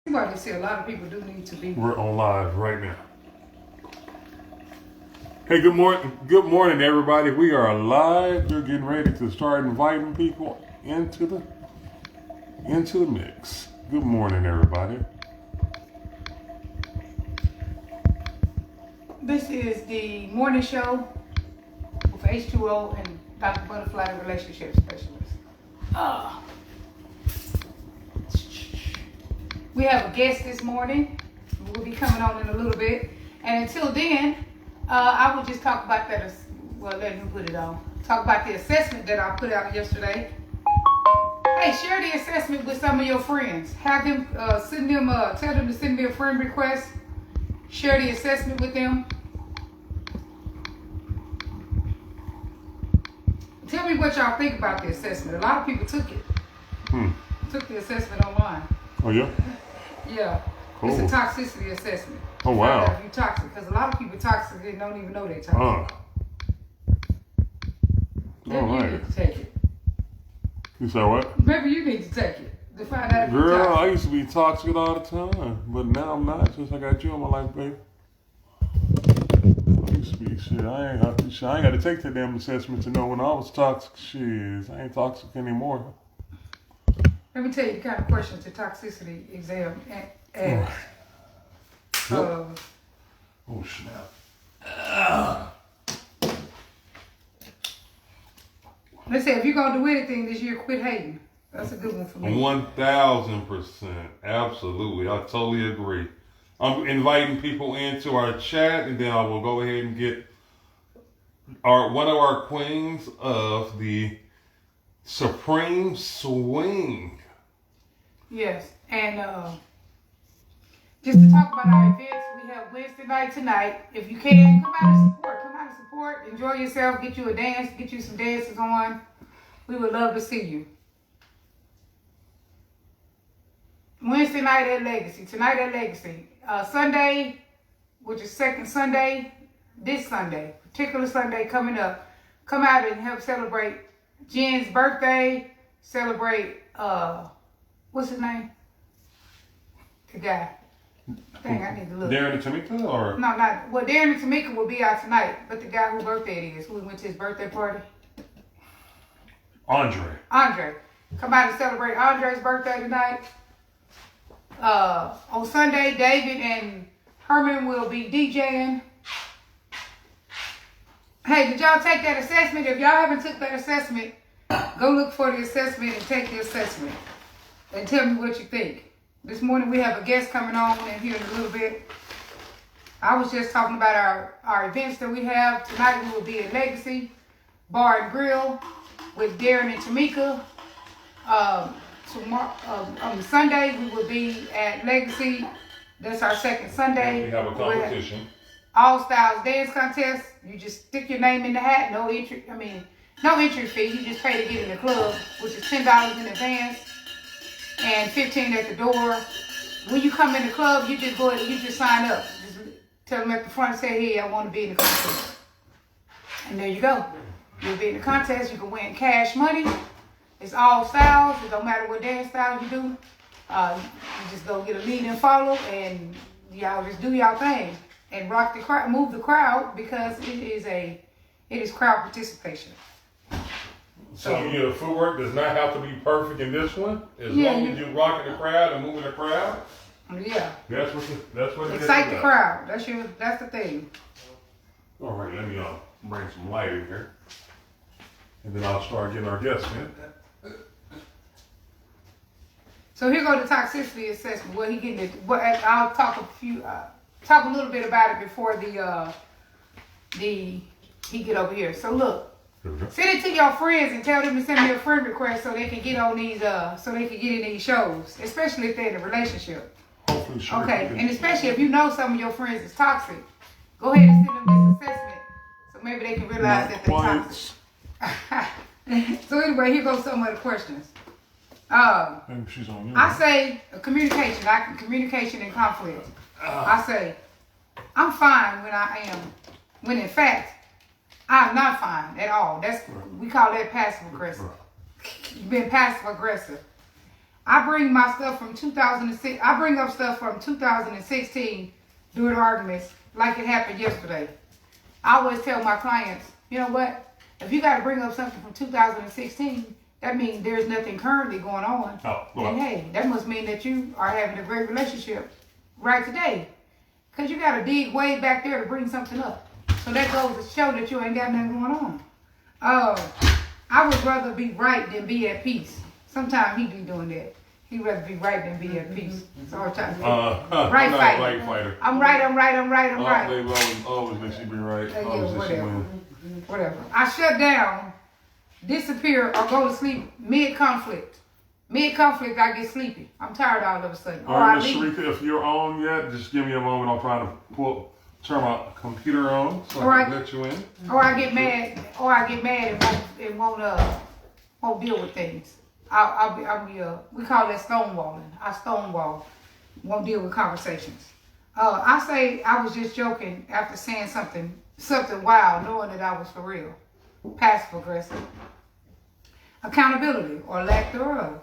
Somebody say a lot of people do need to be. We're on live right now. Hey, good morning, everybody. We are live. We're getting ready to start inviting people into the mix. Good morning, everybody. This is the morning show with H2O and Dr. Butterfly, the relationship specialist. We have a guest this morning. We'll be coming on in a little bit. And until then, I will just talk about that. Let him put it on. Talk about the assessment that I put out yesterday. Hey, share the assessment with some of your friends. Have them tell them to send me a friend request. Share the assessment with them. Tell me what y'all think about the assessment. A lot of people took it. Took the assessment online. Oh, yeah? Yeah. Cool. It's a toxicity assessment. Oh, wow. If you're toxic. Because a lot of people toxic, they don't even know they're toxic. Maybe you need to take it. You say what? Maybe you need to take it to find out if you're Girl, toxic. I used to be toxic all the time. But now I'm not since I got you in my life, baby. I used to be shit. I ain't got to take that damn assessment to know when I was toxic. Shit, I ain't toxic anymore. Let me tell you the kind of questions the toxicity exam asks. Oh, snap. Let's say if you're going to do anything this year, quit hating. That's a good one for me. 1,000%. Absolutely. I totally agree. I'm inviting people into our chat, and then I will go ahead and get one of our queens of the Supreme Swing. Yes, and just to talk about our events, we have Wednesday night tonight. If you can, come out and support. Enjoy yourself. Get you a dance. Get you some dances on. We would love to see you. Wednesday night at Legacy. Tonight at Legacy. Sunday, which is second Sunday, this Sunday, particular Sunday coming up. Come out and help celebrate Jen's birthday. Celebrate, what's his name? The guy. Dang, I need to look. Darren and Tamika, or? No, not. Well, Darren and Tamika will be out tonight, but the guy whose birthday it is, who we went to his birthday party. Andre. Come out and celebrate Andre's birthday tonight. On Sunday, David and Herman will be DJing. Hey, did y'all take that assessment? If y'all haven't took that assessment, go look for the assessment and take the assessment. And tell me what you think. This morning we have a guest coming on in here in a little bit. I was just talking about our events that we have. Tonight we will be at Legacy Bar and Grill with Darren and Tamika. On Sunday we will be at Legacy. That's our second Sunday. We have a competition. All Styles Dance Contest. You just stick your name in the hat. No entry fee. You just pay to get in the club, which is $10 in advance and $15 at the door. When you come in the club, you just go ahead and you just sign up. Just tell them at the front, say, hey, I want to be in the contest. And there you go. You'll be in the contest. You can win cash money. It's all styles. It don't matter what dance style you do. You just go get a lead and follow, and y'all just do y'all thing and rock the crowd, move the crowd, because it is crowd participation. So your footwork does not have to be perfect in this one, as long as you're rocking the crowd and moving the crowd. Yeah. That's what it is. Excite the crowd. That's the thing. All right, let me bring some light in here, and then I'll start getting our guests in. So here go the toxicity assessment. What he getting? I'll talk a little bit about it before he get over here. So look. Send it to your friends and tell them to send me a friend request so they can get on these, so they can get in these shows, especially if they're in a relationship. Hopefully, sure. Okay, and especially if you know some of your friends is toxic, go ahead and send them this assessment so maybe they can realize that they're toxic. So anyway, here goes some of the questions. Maybe she's on you. I say communication and conflict. I say I'm fine when in fact I'm not fine at all. We call that passive aggressive. You've been passive aggressive. I bring my stuff from 2006. I bring up stuff from 2016 during arguments like it happened yesterday. I always tell my clients, you know what? If you got to bring up something from 2016, that means there's nothing currently going on. And hey, that must mean that you are having a great relationship right today. Because you got to dig way back there to bring something up. So that goes to show that you ain't got nothing going on. I would rather be right than be at peace. Sometimes he be doing that. He'd rather be right than be at peace. That's all I'm trying to say. Right fighter. Right fighter. I'm right. Baby, always makes you be right. Whatever. I shut down, disappear, or go to sleep mid-conflict. Mid-conflict, I get sleepy. I'm tired all of a sudden. All right, Miss Sharika, if you're on yet, just give me a moment. I'll try to turn my computer on so I can let you in. Or I get mad. And won't deal with things. We call that stonewalling. I stonewall. Won't deal with conversations. I say I was just joking after saying something wild, knowing that I was for real. Passive aggressive. Accountability or lack thereof.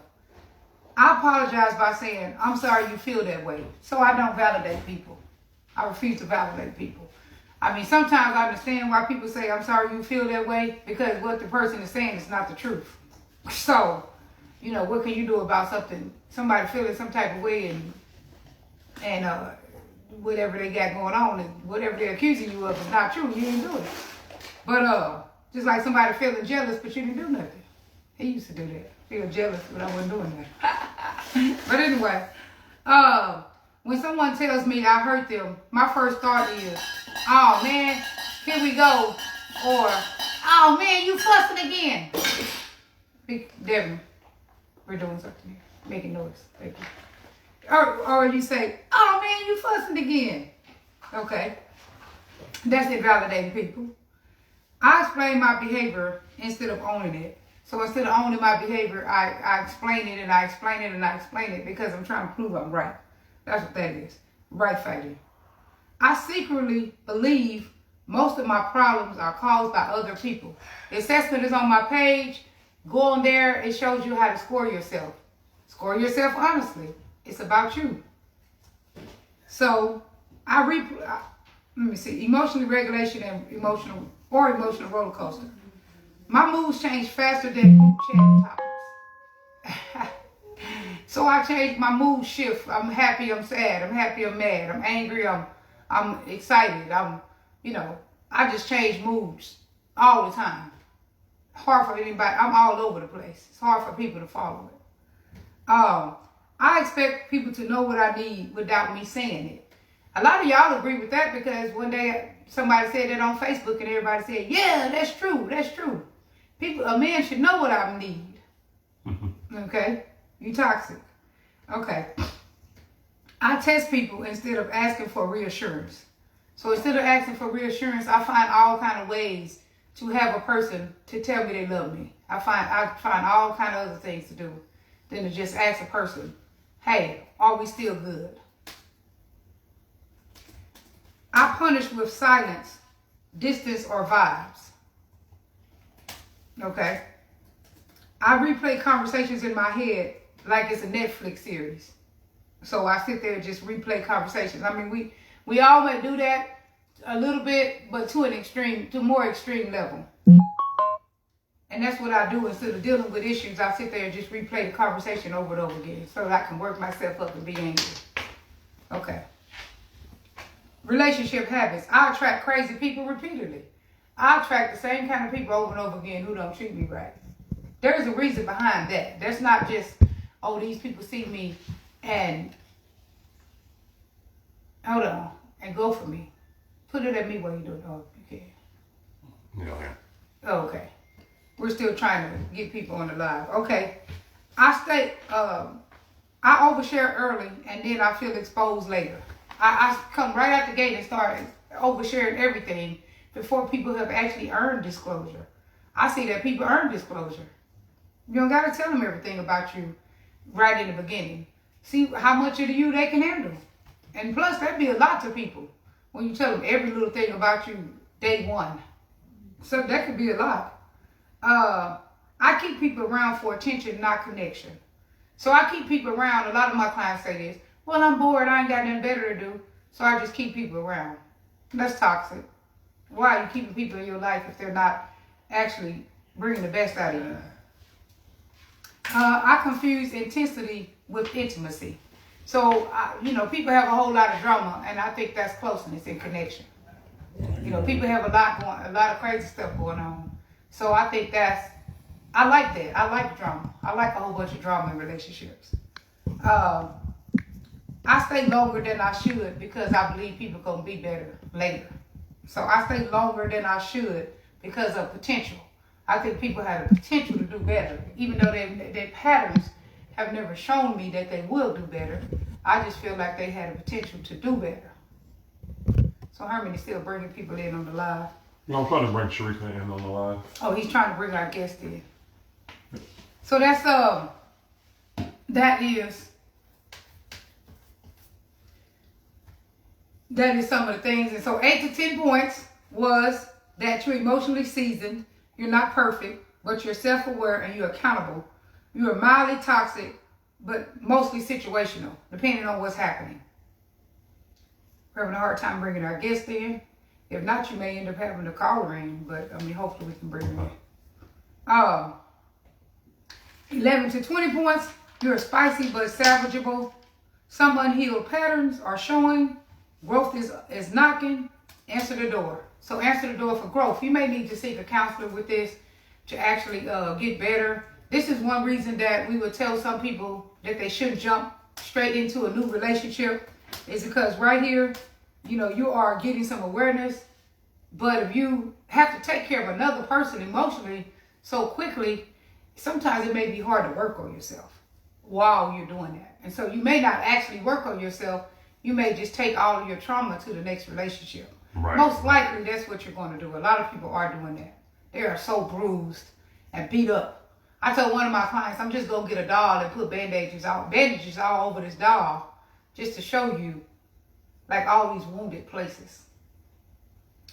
I apologize by saying, I'm sorry you feel that way. So I don't validate people. I refuse to validate people. I mean, sometimes I understand why people say, I'm sorry you feel that way, because what the person is saying is not the truth. So, you know, what can you do about something, somebody feeling some type of way and whatever they got going on, and whatever they're accusing you of is not true, you didn't do it. But just like somebody feeling jealous, but you didn't do nothing. He used to do that. Feel jealous, but I wasn't doing that. But anyway, when someone tells me I hurt them, my first thought is, oh man, here we go. Or, oh man, you fussing again. Devin, we're doing something here. Making noise. Thank you. Or you say, oh man, you fussing again. Okay. That's invalidating people. I explain my behavior instead of owning it. So instead of owning my behavior, I explain it and I explain it and I explain it because I'm trying to prove I'm right. That's what that is. Right fighting. I secretly believe most of my problems are caused by other people. The assessment is on my page. Go on there. It shows you how to score yourself. Score yourself honestly. It's about you. So let me see. Emotional regulation and emotional roller coaster. My moods change faster than group chat topics. So I change my mood shift. I'm happy, I'm sad, I'm happy, I'm mad, I'm angry, I'm excited, I just change moods all the time. Hard for anybody, I'm all over the place. It's hard for people to follow it. I expect people to know what I need without me saying it. A lot of y'all agree with that because one day somebody said that on Facebook and everybody said, yeah, that's true. A man should know what I need. Okay? You toxic. Okay. I test people instead of asking for reassurance. So instead of asking for reassurance, I find all kind of ways to have a person to tell me they love me. I find all kind of other things to do than to just ask a person, hey, are we still good? I punish with silence, distance, or vibes. Okay. I replay conversations in my head like it's a Netflix series. So I sit there and just replay conversations. I mean, we all might do that a little bit, but to a more extreme level. And that's what I do. Instead of dealing with issues, I sit there and just replay the conversation over and over again so that I can work myself up and be angry. Okay. Relationship habits. I attract crazy people repeatedly. I attract the same kind of people over and over again who don't treat me right. There's a reason behind that. That's not just, oh, these people see me and hold on and go for me. Put it at me while you do it. Oh, you can. Yeah. Oh, okay. We're still trying to get people on the live. Okay. I overshare early and then I feel exposed later. I come right out the gate and start oversharing everything before people have actually earned disclosure. I see that people earn disclosure. You don't got to tell them everything about you right in the beginning. See how much of you they can handle. And plus, that'd be a lot to people when you tell them every little thing about you day one. So that could be a lot. I keep people around for attention, not connection. So I keep people around. A lot of my clients say this, well, I'm bored, I ain't got nothing better to do, so I just keep people around. That's toxic. Why are you keeping people in your life if they're not actually bringing the best out of you? I confuse intensity with intimacy. So, people have a whole lot of drama, and I think that's closeness and connection. People have a lot of crazy stuff going on. So I think I like that. I like drama. I like a whole bunch of drama in relationships. I stay longer than I should because I believe people gonna be better later. So I stay longer than I should because of potential. I think people have the potential to do better, even though their patterns have never shown me that they will do better. I just feel like they had the potential to do better. So Herman is still bringing people in on the live. No, I'm trying to bring Sharika in on the live. Oh, he's trying to bring our guest in. So that is some of the things. And so 8 to 10 points was that you're emotionally seasoned, you're not perfect, but you're self-aware and you're accountable. You are mildly toxic, but mostly situational, depending on what's happening. We're having a hard time bringing our guest in. If not, you may end up having to call her in, but hopefully we can bring her in. 11 to 20 points, you're spicy but salvageable. Some unhealed patterns are showing. Growth is knocking. Answer the door. So answer the door for growth. You may need to seek a counselor with this to actually get better. This is one reason that we would tell some people that they shouldn't jump straight into a new relationship, is because right here, you are getting some awareness. But if you have to take care of another person emotionally so quickly, sometimes it may be hard to work on yourself while you're doing that. And so you may not actually work on yourself. You may just take all of your trauma to the next relationship. Right. Most likely that's what you're going to do. A lot of people are doing that. They are so bruised and beat up. I told one of my clients, I'm just going to get a doll and put bandages all over this doll just to show you like all these wounded places.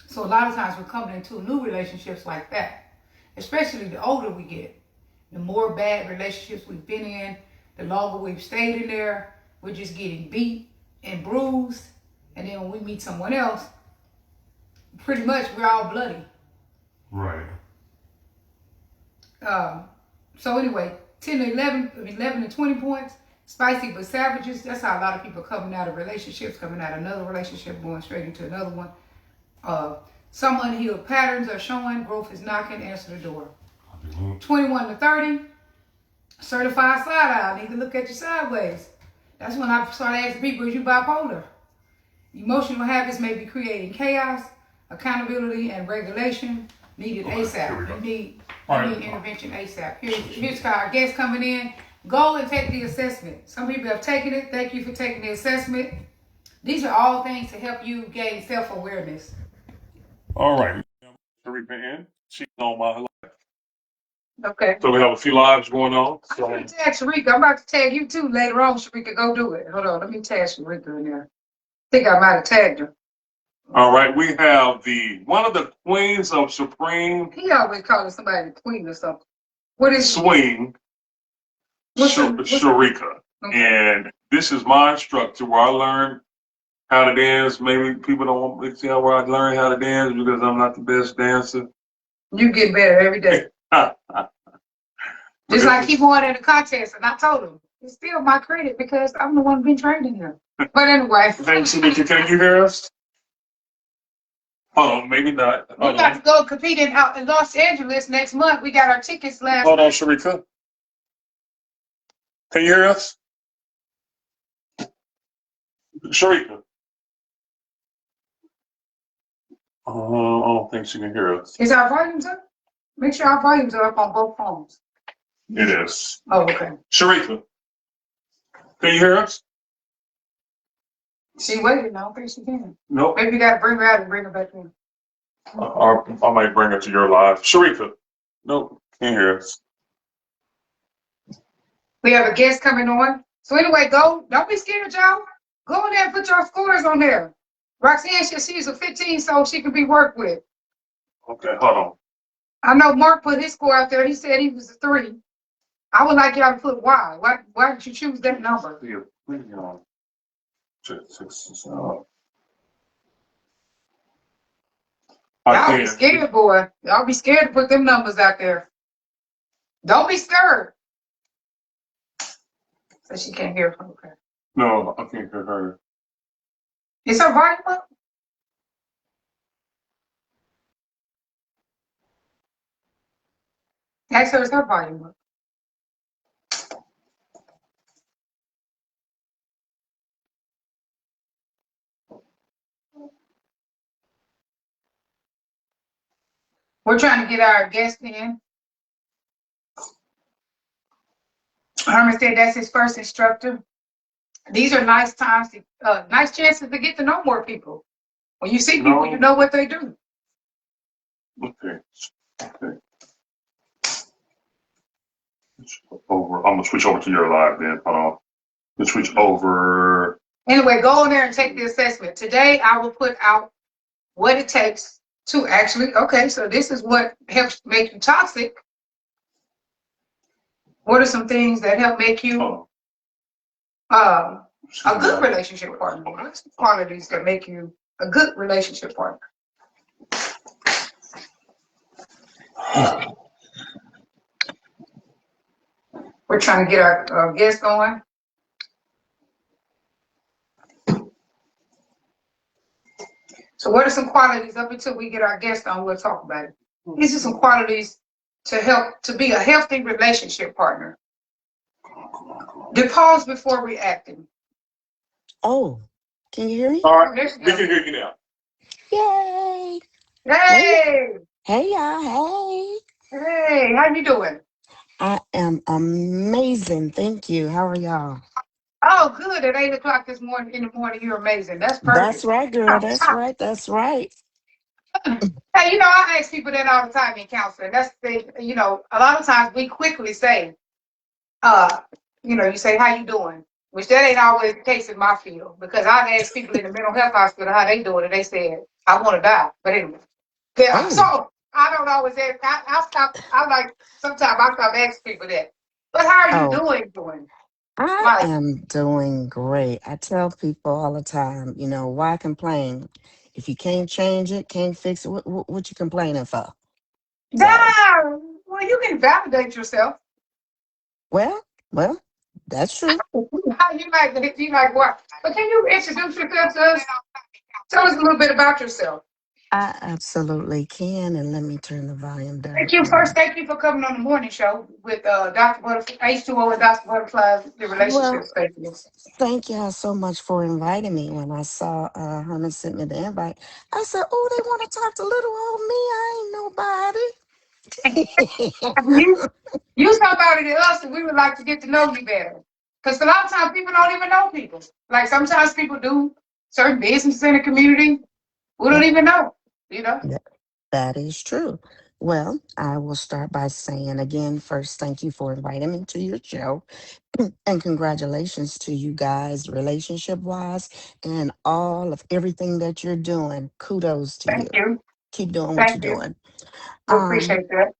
So a lot of times we're coming into new relationships like that, especially the older we get. The more bad relationships we've been in, the longer we've stayed in there, we're just getting beat and bruised. And then when we meet someone else, pretty much we're all bloody. Right. So anyway, 11 to 20 points, spicy but savages. That's how a lot of people are coming out of relationships, coming out of another relationship, going straight into another one. Some unhealed patterns are showing. Growth is knocking. Answer the door. 21 to 30, certified side eye. I need to look at you sideways. That's when I start asking people, is you bipolar? Emotional habits may be creating chaos. Accountability and regulation needed ASAP. You need intervention ASAP. Here's our guest coming in. Go and take the assessment. Some people have taken it. Thank you for taking the assessment. These are all things to help you gain self-awareness. All right. Sharika in. She's on my live. Okay. So we have a few lives going on. I'm going to tag Sharika. I'm about to tag you too later on, Sharika. Go do it. Hold on. Let me tag Sharika in there. I think I might have tagged her. All right. We have one of the queens of Supreme. He always calling somebody the queen or something. What is Swing? Sharika. Okay. And this is my instructor where I learned how to dance. Maybe people don't want me to see where I learned how to dance because I'm not the best dancer. You get better every day. Just like he won at a contest, and I told him it's still my credit because I'm the one been training him. But anyway. Thanks, Sharika. Can you hear us? Hold on, maybe not. We're about to go compete in Los Angeles next month. We got our tickets last. Hold on, Sharika. Can you hear us? Sharika. I don't think she can hear us. Is our volumes up? Make sure our volumes are up on both phones. It is. Oh, okay. Sharika, can you hear us? She waiting. I don't think she can. Nope. Maybe you got to bring her out and bring her back in. I might bring her to your live. Sharika, nope, can't hear us. We have a guest coming on. So anyway, don't be scared, y'all. Go in there and put your scores on there. Roxanne said she's a 15, so she can be worked with. Okay, hold on. I know Mark put his score out there. He said he was a 3. I would like y'all to put why. Why did you choose that number? Yeah, check six. I Y'all be can't. scared, boy. Y'all be scared to put them numbers out there. Don't be scared. So she can't hear. Okay. No, I can't hear her. Is her volume up? Ask her, is her volume up? We're trying to get our guest in. Herman said that's his first instructor. These are nice times, nice chances to get to know more people. When you see people, you No. know what they do. Okay. Okay. Over. I'm gonna switch over to your live then. Hold on. Let's switch over. Anyway, go in there and take the assessment. Today, I will put out what it takes to actually, okay, so this is what helps make you toxic. What are some things that help make you a good relationship partner? What are some qualities that make you a good relationship partner? We're trying to get our guest going. So what are some qualities up until we get our guest on? We'll talk about it. These are some qualities to help to be a healthy relationship partner. The pause before reacting. Oh, can you hear me? All Oh, right. there she We goes. can hear you now. Yay! Hey, Hey, hey, y'all. Hey. hey, how you doing? I am amazing. Thank you. How are y'all? Oh, good. At 8 o'clock this morning in the morning, you're amazing. That's That's perfect. right, girl. That's right. That's right. Hey, I ask people that all the time in counseling. That's the thing, a lot of times we quickly say, uh, you say, how you doing? Which that ain't always the case in my field because I've asked people in the mental health hospital how they doing, and they said, I want to die. But anyway, yeah. Oh, So I don't always ask. I stop. I like sometimes I stop asking people that. But how are you oh, doing? I Like, am doing great. I tell people all the time, why complain? If you can't change it, can't fix it, what you complaining for? So, damn. Well, you can validate yourself. well, well, that's true. How you like what? But can you introduce yourself to us? Tell us a little bit about yourself. I absolutely can. And let me turn the volume down Thank you for first. you. Thank you for coming on the morning show with Dr. Butterfly, H2O and Dr. Butterfly, the relationship Well, specialist. thank y'all so much for inviting me. When I saw Herman sent me the invite, I said, "Oh, they want to talk to little old me. I ain't nobody." You, you somebody to us, and we would like to get to know you better. Because a lot of times people don't even know people. Like sometimes people do certain businesses in the community. We don't Yep, even know. You know. yep, that is true. Well, I will start by saying again, first, thank you for inviting me to your show, and congratulations to you guys, relationship wise, and all of everything that you're doing. Kudos to Thank you. you. Keep doing what you're Thank you. doing. We Um, appreciate that.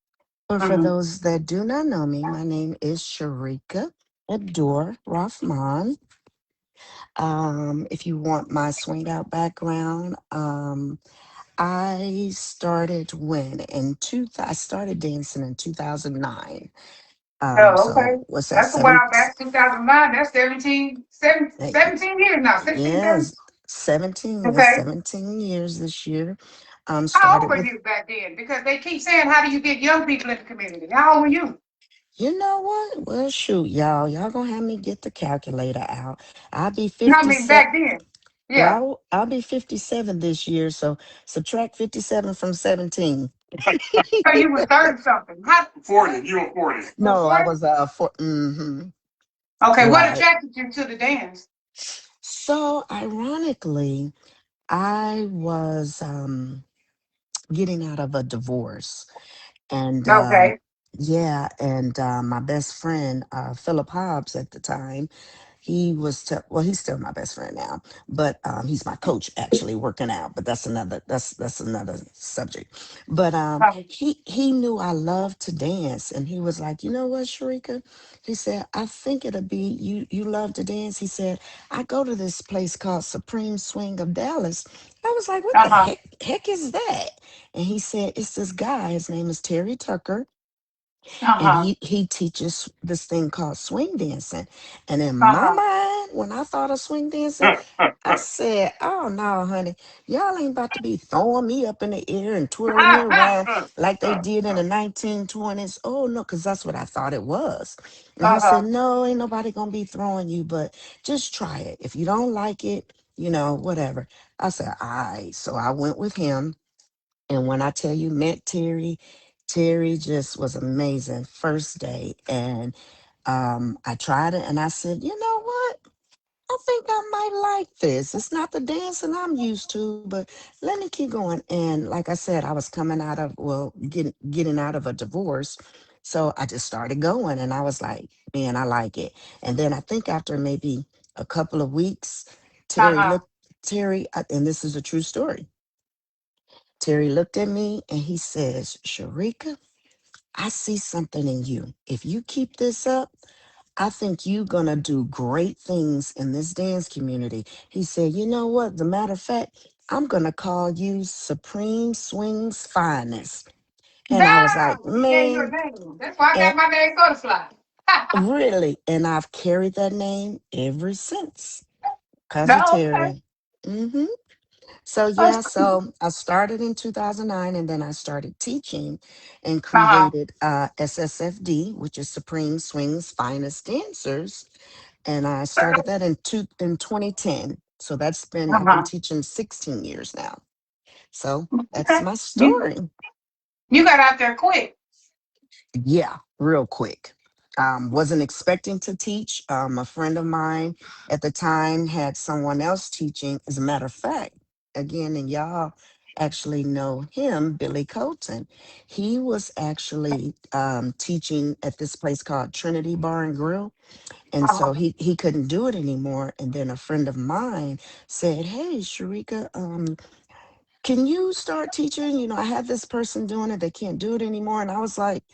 But for Hmm. those that do not know me, my name is Sharika Abdur-Rahman. If you want my swing out background, I started when in I started dancing in 2009. Oh, So okay. what's that? That's a while back, 2009. That's 17 years now. 16, 17. Yes, 17. Yes, Okay. 17 years this year. How old Started were with. you back then? Because they keep saying, how do you get young people in the community? How old were you? You know what? Well, shoot, y'all. Y'all gonna have me get the calculator out. I'll be No, I mean 57. back then. Yeah. Well, I'll be 57 this year, so subtract 57 from 17. So you was 30 something. How, 40. You were 40. well, No, I 40? was Okay, what right. attracted you to the dance? So ironically, I was getting out of a divorce, and Okay. yeah, and my best friend Philip Hobbs at the time, well, he's still my best friend now, but he's my coach actually working out. But that's another subject. But he knew I loved to dance, and he was like, you know what, Sharika? He said, I think it'll be you love to dance. He said, I go to this place called Supreme Swing of Dallas. I was like, what the Uh-huh. heck is that? And he said, it's this guy. His name is Terry Tucker, and Uh-huh. he teaches this thing called swing dancing. And in my Uh-huh. mind, when I thought of swing dancing, I said, oh no, honey, y'all ain't about to be throwing me up in the air and twirling me around like they did in the 1920s. Oh no, because that's what I thought it was. And he said, Uh-huh. no, ain't nobody gonna be throwing you, but just try it. If you don't like it, whatever. I said, all right. So I went with him. And when I tell you, met Terry, Terry just was amazing first day. And I tried it and I said, you know what? I think I might like this. It's not the dancing I'm used to, but let me keep going. And like I said, I was coming out of, well, getting out of a divorce. So I just started going and I was like, man, I like it. And then I think after maybe a couple of weeks, Terry Uh-huh. looked, and this is a true story. Terry looked at me and he says, Sharika, I see something in you. If you keep this up, I think you're going to do great things in this dance community. He said, you know what? The matter of fact, I'm going to call you Supreme Swings Finest. And I was like, No, he gave you a man, name. That's why I and got my name Soda Slide. really, and I've carried that name ever since. Cousin No, okay. Terry. Hmm. So That's yeah, cool. so I started in 2009 and then I started teaching and Uh-huh. created SSFD, which is Supreme Swings Finest Dancers. And I started that in 2010. So I've been Uh-huh. teaching 16 years now. So that's Okay. my You story. you got out there quick. Yeah, real quick. Wasn't expecting to teach. A friend of mine at the time had someone else teaching. As a matter of fact, again, and y'all actually know him, Billy Colton. He was actually teaching at this place called Trinity Bar and Grill. And so Uh-huh. he couldn't do it anymore. And then a friend of mine said, hey, Sharika, can you start teaching? I have this person doing it. They can't do it anymore. And I was like,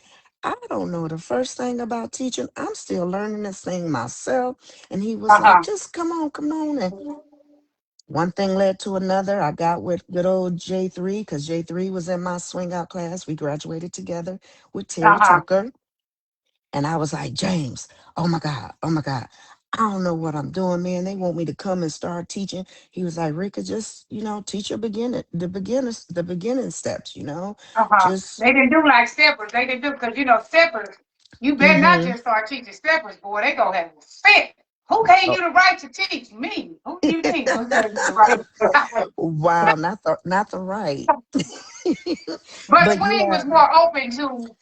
I don't know the first thing about teaching. I'm still learning this thing myself. And he was like, Uh-huh. just come on, come on. And one thing led to another. I got with good old J3 because J3 was in my swing out class. We graduated together with Terry Uh-huh. Tucker. And I was like, James, oh my God, oh my God. I don't know what I'm doing, man. They want me to come and start teaching. He was like, Rika, just, teach your the beginning steps, Uh-huh. just, They didn't do like steppers. They didn't do because steppers. You better not mm-hmm. just start teaching steppers, boy. They gonna have a fit. Who gave you the right to teach me? Who do you think? Who gave you the right? Wow, not the right. But But swing yeah, was more open to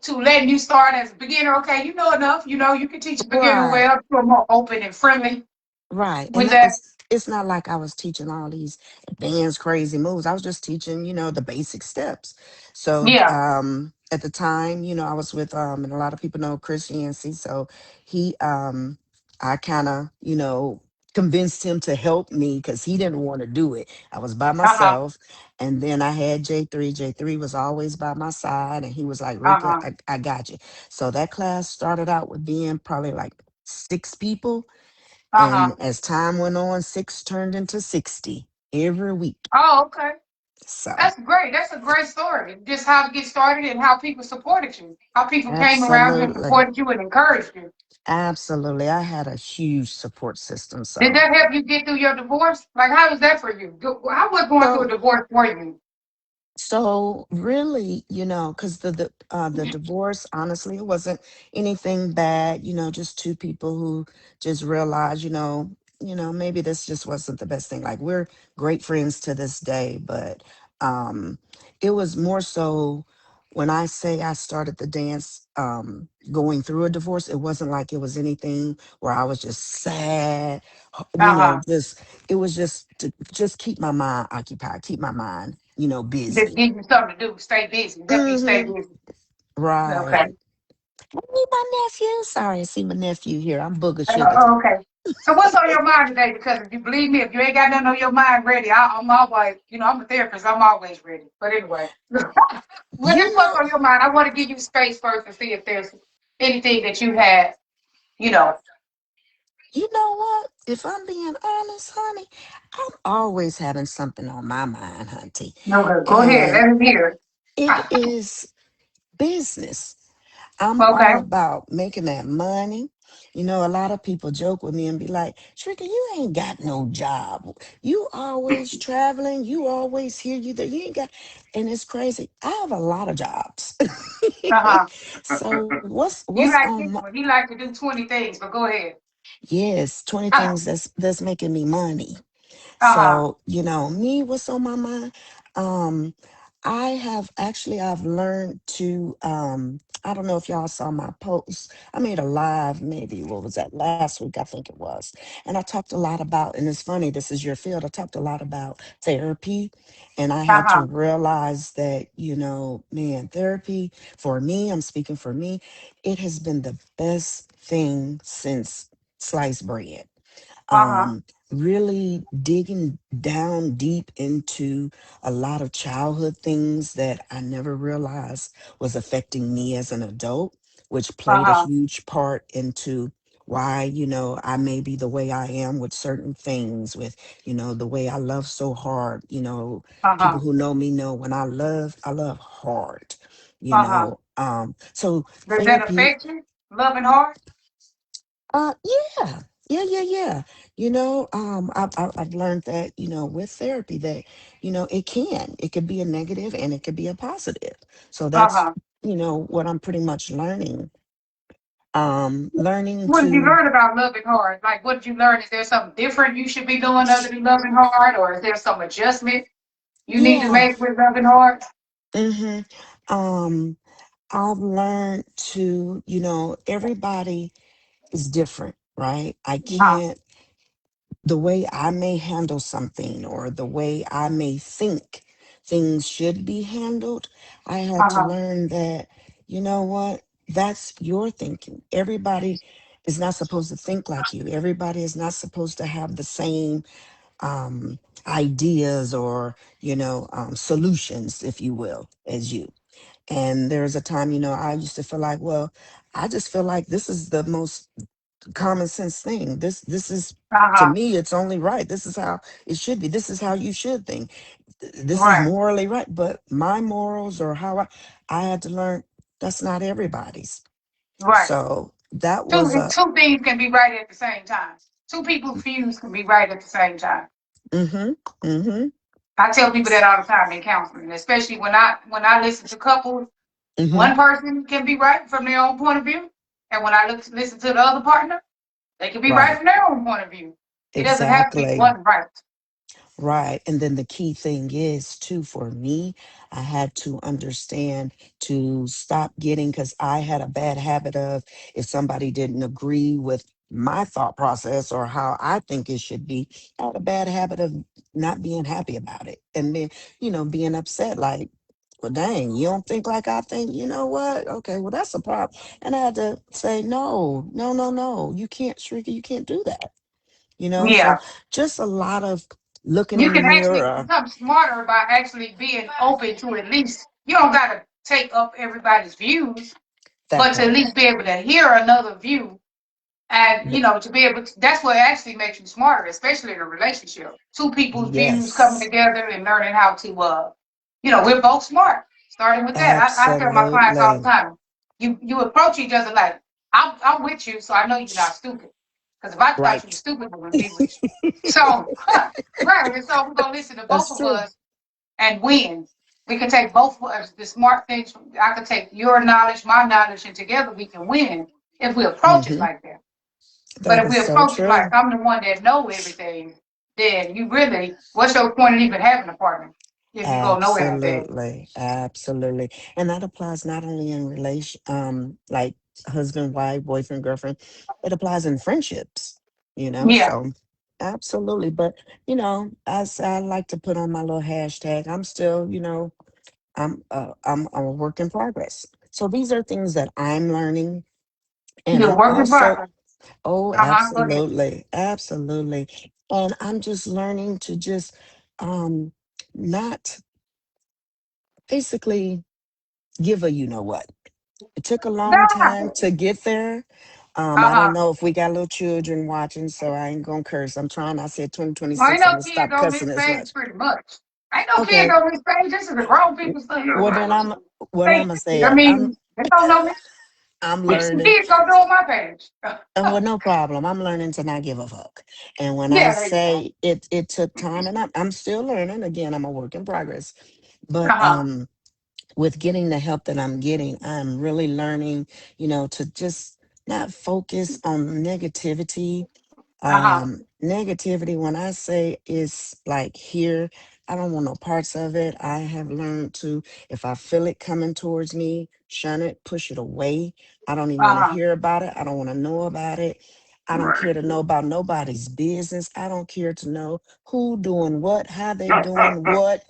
to letting you start as a beginner. Okay, you know enough. You can teach a beginner right. well. You're more open and friendly Right. And with that. it's not like I was teaching all these advanced crazy moves. I was just teaching, the basic steps. So Yeah. at the time, I was with and a lot of people know Chris Yancey. So he I kind of, convinced him to help me because he didn't want to do it. I was by Uh huh. myself. And then I had J3. J3 was always by my side and he was like, Uh Rika, huh. I got you. So that class started out with being probably like 6 people, Uh and huh. as time went on, six turned into 60 every week. Oh, okay. So, That's great. That's a great story. Just how to get started and how people supported you. How people came around you and absolutely. supported you and encouraged you. Absolutely. I had a huge support system. Did So, that help you get through your divorce? Like, how was that for you? How was going through a so divorce for you? So really, because the divorce, honestly, it wasn't anything bad. Just two people who just realized, maybe this just wasn't the best thing. Like we're great friends to this day, but um, it was more so when I say I started the dance, going through a divorce. It wasn't like it was anything where I was just sad, Uh huh. just it was just to just keep my mind occupied, keep my mind, Just busy. give you something to do. Stay busy. Help you stay Hmm. busy. Okay. Right. Hey, my nephew. Sorry, I see my nephew here. I'm Booger Sugar. Oh, okay. So what's on your mind today? Because if you believe me, if you ain't got nothing on your mind ready, I'm always, I'm a therapist. I'm always ready. But anyway, You what's know, on your mind? I want to give you space first to see if there's anything that you had, you know. you know what? If I'm being honest, honey, I'm always having something on my mind, hunty. Okay, go ahead. And Let me hear. it is business. I'm Okay. all about making that money. You know, a lot of people joke with me and be like, Shrika, you ain't got no job. You always traveling. You always here. You there. You ain't got, and it's crazy. I have a lot of jobs. Uh-huh. So You what's like on this my, one. You like to do 20 things, but go ahead. yes, 20 Uh-huh. things that's making me money. Uh-huh. So, me, what's on my mind? Um, I have actually I've learned to I don't know if y'all saw my post. I made a live maybe what was that last week, I think it was. And I talked a lot about, and it's funny, this is your field. I talked a lot about therapy, and I had to Uh-huh. realize that, man, therapy for me, I'm speaking for me, it has been the best thing since sliced bread. Uh-huh. Really digging down deep into a lot of childhood things that I never realized was affecting me as an adult, which played a Uh-huh. huge part into why, I may be the way I am with certain things, with, the way I love so hard. People Uh-huh. who know me know when I love hard, Uh-huh. So Does that therapy, affect you? Loving hard? yeah, yeah. I've learned that with therapy that it could be a negative and it could be a positive. So that's Uh-huh. what I'm pretty much learning What did you to learn about loving hard? Like, what did you learn? Is there something different you should be doing other than loving hard? Or is there some adjustment you need to yeah. make with loving hard? hmm Um, I've learned to everybody is different, right? I Uh-huh. can't the way I may handle something or the way I may think things should be handled, I had to Uh-huh. learn that, you know what, that's your thinking. Everybody is not supposed to think like you. Everybody is not supposed to have the same um, ideas or, solutions, if you will, as you. And there was a time, I used to feel like, well, I just feel like this is the most common sense thing. This is to Uh-huh. me, it's only right. This is how it should be. This is how you should think. This is Right. morally right. But my morals or how I had to learn that's not everybody's. Right. So that Two was a two things can be right at the same time. Two people's views can be right at the same time. mm-hmm, mm-hmm, I tell people that all the time in counseling, especially when I listen to couples. mm-hmm. One person can be right from their own point of view, and when I listen to the other partner, they can be right Right. from their own point of view. It doesn't have to be Exactly. one right. Right. And then the key thing is, too, for me, I had to understand to stop getting, because I had a bad habit of if somebody didn't agree with my thought process or how I think it should be, I had a bad habit of not being happy about it and then, being upset like, well, dang, you don't think like I think, you know what? Okay, well, that's a problem. And I had to say, no, no, no, no, you can't, Shrika, you can't do that. So Yeah, just a lot of looking you in the can actually mirror. become smarter by actually being open to at least. You don't got to take up everybody's views, That but to at part. least be able to hear another view. And Th- to be able to, that's what actually makes you smarter, especially in a relationship. Two people's views coming Yes, together and learning how to, we're both smart. Starting with that, I tell my clients all the absolutely. time, you approach each other like, I'm with you, so I know you're not stupid. Because if I thought you were Right. stupid, I wouldn't be with you. So, right, and so we're gonna listen to both That's of true. us and win. We can take both of us, the smart things. I can take your knowledge, my knowledge, and together we can win if we approach it Hmm. like that. But That if we is so approach it like true. I'm the one that know everything, then you really, what's your point of even having a partner if you go know everything? Absolutely. Absolutely. And that applies not only in relation, like husband, wife, boyfriend, girlfriend, it applies in friendships, Yeah, so absolutely. But, as I like to put on my little hashtag, I'm still, I'm a work in progress. So these are things that I'm learning. And You're I'm working also, progress. oh, Go ahead. absolutely, absolutely. And I'm just learning to just um not basically give a you know what. It took a long time to get there. I don't Uh-huh. know if we got little children watching, so I ain't gonna curse. I'm trying. I said Well, ain't 2026. I'm no gonna kids stop on cussing this as page much. pretty much. Ain't no kids Okay. on this page. This is a grown w- people thing. Well, then I'm what I'm Hey, gonna say I it. mean, they don't know me. I'm If some learning. kids go do on my page. Well, no problem. I'm learning to not give a fuck. And when I Yeah, there you go. say it took time, and I'm still learning. Again, I'm a work in progress. But Uh-huh. with getting the help that I'm getting, I'm really learning, to just not focus on negativity. Uh-huh. Negativity, when I say it's like here, I don't want no parts of it. I have learned to, if I feel it coming towards me, shun it, push it away. I don't even want to Uh-huh. hear about it. I don't want to know about it. I don't Right. care to know about nobody's business. I don't care to know who doing what, how they doing what.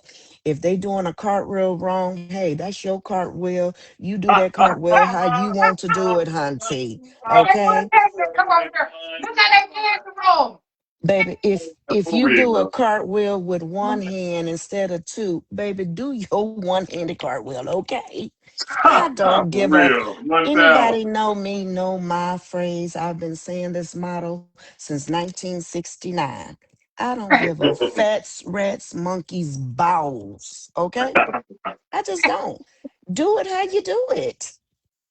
If they doing a cartwheel wrong, hey, that's your cartwheel. You do that cartwheel how you want to do it, hunty. Hey, what Okay? that? Come over here. Look at that cancer room. Baby, if For you do a real, cartwheel with one hand instead of two, baby, do your one-handed cartwheel, okay? I though. don't For give a real. 1,000. anybody know me, know my phrase. I've been saying this motto since 1969. I don't give a fat's, rat's, monkey's bowels, okay? I just don't. Do it how you do it.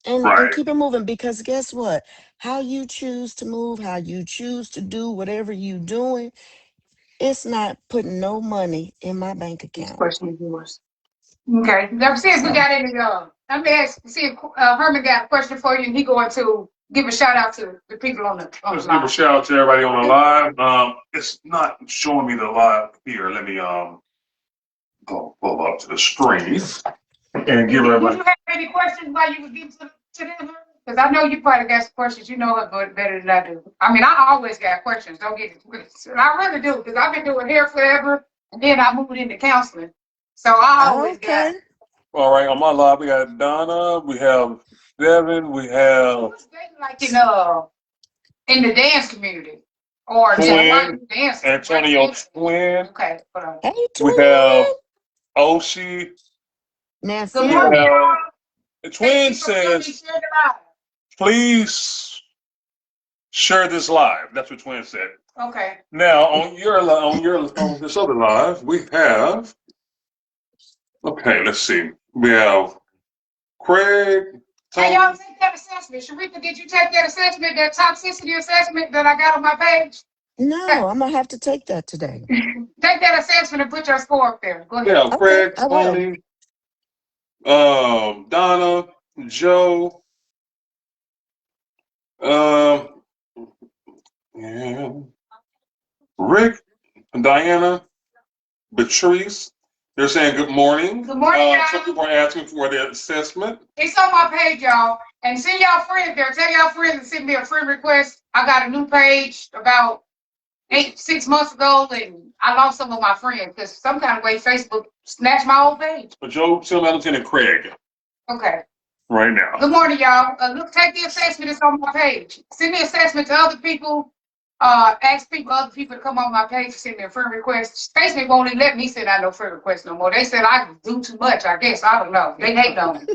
And Right. keep it moving, because guess what? How you choose to move, how you choose to do whatever you doing, it's not putting no money in my bank This account. question is yours. Okay. Now see if we So, got any let me ask see if Herman got a question for you and he going to give a shout out to the people on the Let's give a line. shout out to everybody on the live. It's not showing me the live here. Let me go pull up to the screen and give Do you everybody. have any questions while you was giving to them? Because I know you probably got some questions. You know her better than I do. I mean, I always got questions. Don't get it twisted. And I really do because I've been doing hair forever, and then I moved into counseling, so I always got. okay. All right, on my live we got Donna, we have Devin, we have What's dating like in the dance community or just Twin, watching dancing? Antonio Twin. Okay, hold on. Hey, We have twin. Oshi. Good We morning, Nephew. have y'all. the Thank Twin you for coming. says, Share the please share this live. That's what Twin said. live. Okay. Now on this other live, we have okay, let's see. We have Craig, Hey, Tony. y'all take that assessment. Sharika, did you take that assessment, that toxicity assessment that I got on my page? No, I'm gonna have to take that today. Take that assessment and put your score up there. Go We ahead. have Okay, Craig, I will. Tony, Donna, Joe, um, yeah, Rick, Diana, Patrice. They're saying good morning. Good morning, y'all. Some people are asking for the assessment. It's on my page, y'all. And send y'all friends there. Tell y'all friends to send me a friend request. I got a new page about 6 months ago, and I lost some of my friends because some kind of way Facebook snatched my old page. Joe, tell Lieutenant Craig Okay. right now. Good morning, y'all. Look, take the assessment. It's on my page. Send the assessment to other people. Ask other people to come on my page to send me a friend request. Facebook won't even let me send out no friend request no more. They said I do too much. I guess I don't know. They hate on me.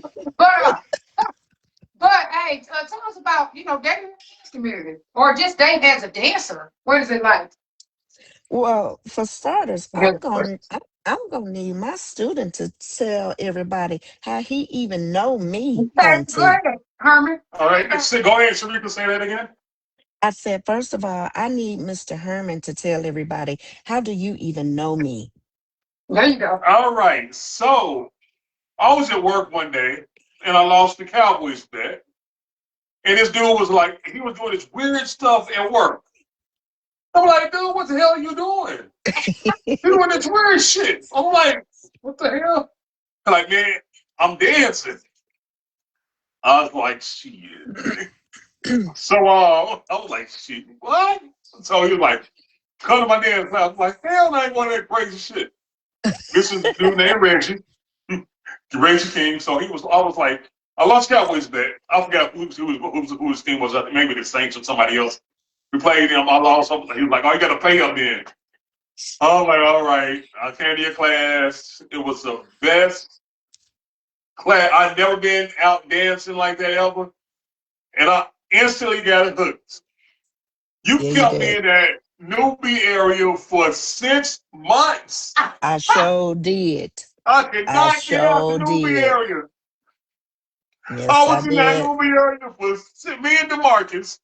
But hey, tell us about dating in the dance community or just dating as a dancer. What is it like? Well, for starters, Good question. I'm gonna need my student to tell everybody how he even know me, Okay, go hunty. ahead, Herman. All right, go ahead, Sharika, say that again. I said, first of all, I need Mr. Herman to tell everybody, how do you even know me? There you go. All right, so I was at work one day and I lost the Cowboys bet. And this dude was like, he was doing this weird stuff at work. I'm like, dude, what the hell are you doing? He doing this weird shit. I'm like, what the hell? Like, man, I'm dancing. I was like, shit. So I was like, shit, what? So he was like, come to my dance class. I was like, hell, I ain't one of that crazy shit. This is the dude named Reggie. Reggie King. So I was like, I lost Cowboys bet. I forgot who his team was. Maybe the Saints or somebody else. We played him. I lost something. He was like, "Oh, you got to pay up then." I'm like, "All right." I came to your class. It was the best class. I'd never been out dancing like that ever, and I instantly got hooked. You Yeah, you kept me did. in that newbie area for 6 months. I sure did. I could I not get out the sure newbie did. area. I Yes, I was in that did. newbie area for me and DeMarcus.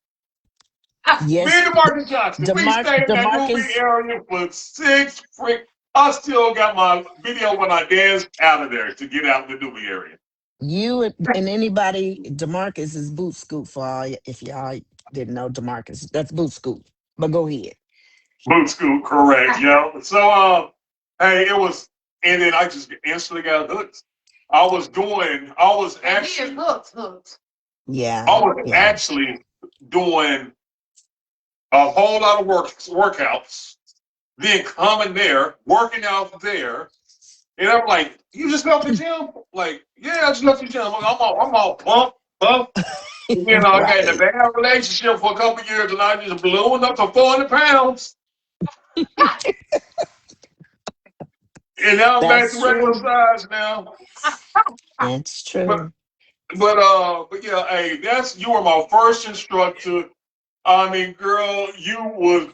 Me Yes, and DeMarcus Johnson. We stayed in that newbie Demarcus, area for 6 freak. I still got my video when I danced out of there to get out of the newbie area. you and anybody, Demarcus is boot scoop for all if y'all didn't know Demarcus. That's boot scoop. But go ahead. Boot scoop, correct, yo. So, hey, it was, and then I just instantly got hooked. I was And he is actually, hooked. Yeah, I was yeah. actually doing a whole lot of workouts, then coming there, working out there, and I'm like, "You just left the gym?" Like, "Yeah, I just left the gym." I'm all pumped. You know, I got in a Right. bad relationship for a couple of years, and I just ballooned up to 400 pounds, and now I'm back to That's regular true. size now. That's But true. but yeah, hey, you were my first instructor. I mean, girl, you was